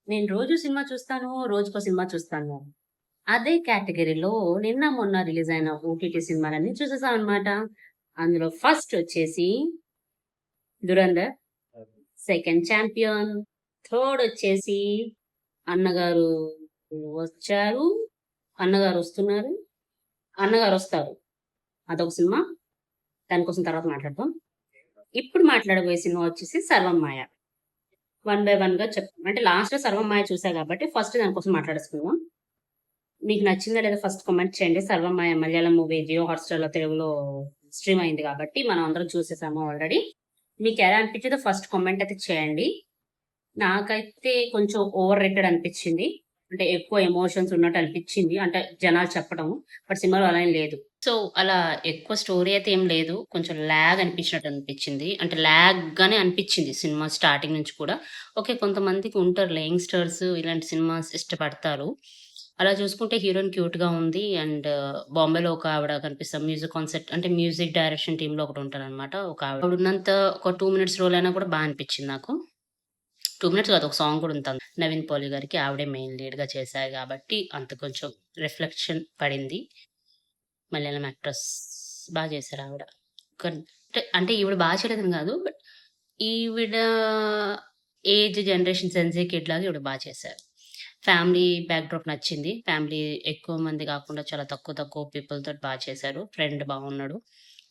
నేను రోజు సినిమా చూస్తాను. రోజుకో సినిమా చూస్తాను. అదే కేటగరీలో నిన్న మొన్న రిలీజ్ అయిన ఓటీటీ సినిమాలన్నీ చూసేసామనమాట. అందులో ఫస్ట్ వచ్చేసి 'ధురంధర్', సెకండ్ 'చాంపియన్', థర్డ్ వచ్చేసి 'అన్నగారు వచ్చారు', 'అన్నగారు వస్తున్నారు', 'అన్నగారు వస్తారు' అదొక సినిమా. దానికోసం తర్వాత మాట్లాడదాం. ఇప్పుడు మాట్లాడబోయే సినిమా వచ్చేసి 'సర్వం మాయ'. వన్ బై వన్‌గా చెప్తాను. అంటే లాస్ట్‌లో 'సర్వం మాయ' చూసా కాబట్టి ఫస్ట్ దానికోసం మాట్లాడేసుకుందాం. మీకు నచ్చిందా లేదా ఫస్ట్ కామెంట్ చేయండి. 'సర్వం మాయ' మలయాళం మూవీ జియో హాట్‌స్టార్‌లో తెలుగులో స్ట్రీమ్ అయింది కాబట్టి మనం అందరం చూసేసాము ఆల్రెడీ. మీకెలా అనిపించిందో ఫస్ట్ కామెంట్ అయితే చేయండి. నాకైతే కొంచెం ఓవర్ రేటెడ్ అనిపించింది. అంటే ఎక్కువ ఎమోషన్స్ ఉన్నట్టు అనిపించింది. అంటే జనాలు చెప్పడం. బట్ సినిమాలో అలా ఏం లేదు. సో, అలా ఎక్కువ స్టోరీ అయితే ఏం లేదు. కొంచెం లాగ్ అనిపించినట్టు అనిపించింది. అంటే లాగ్‌గానే అనిపించింది సినిమా స్టార్టింగ్ నుంచి కూడా. ఓకే. కొంతమందికి ఉంటారులే యంగ్‌స్టర్స్ ఇలాంటి సినిమాస్ ఇష్టపడతారు. అలా చూసుకుంటే హీరోయిన్ క్యూట్‌గా ఉంది. అండ్ బాంబేలో ఒక ఆవిడ కనిపిస్తారు. మ్యూజిక్ కాన్సెప్ట్ అంటే మ్యూజిక్ డైరెక్షన్ టీమ్‌లో ఒకటుంటారనమాట. ఒక ఆవిడ. ఆవిడున్నంత ఒక 2 మినిట్స్ రోల్ అయినా కూడా అనిపించింది నాకు. 2 మినిట్స్ కాదు. ఒక సాంగ్ కూడా ఉంది. నవీన్ పాలి గారికి ఆవిడే మెయిన్ లీడ్‌గా చేశారు కాబట్టి అంత కొంచెం రిఫ్లెక్షన్ పడింది. మలయాళం యాక్ట్రెస్ చేశారావిడ. అంటే ఈవిడ చేయలేదని గాదు. బట్ ఈవిడ ఏజ్ జనరేషన్ సెన్సీ కిడ్‌లాగా ఈవిడ చేశారు. ఫ్యామిలీ బ్యాక్‌డ్రాప్ నచ్చింది. ఫ్యామిలీ ఎక్కువ మంది గాకుండా చాలా తక్కువ తక్కువ పీపుల్ తోటి చేశారు. ఫ్రెండ్ బాగున్నాడు.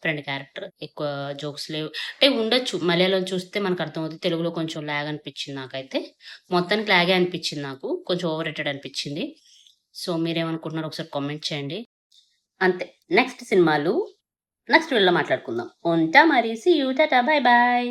Friend character. ఎక్కువ జోక్స్ లేవు. అంటే ఉండొచ్చు. మలయాళం చూస్తే మనకర్థమవుద్ది. తెలుగులో కొంచెం లాగ్ అనిపిచ్చింది నాకైతే. మొత్తానికి లాగే అనిపిచ్చింది నాకు. కొంచెం ఓవర్ రేటెడ్ అనిపిచ్చింది. సో, మీరేమనుకుంటున్నారో ఒకసారి కామెంట్ చేయండి. అంతే. నెక్స్ట్ వీడియోలో మాట్లాడుకుందాం. ఉంటా మరి. See you. Tata. Bye by.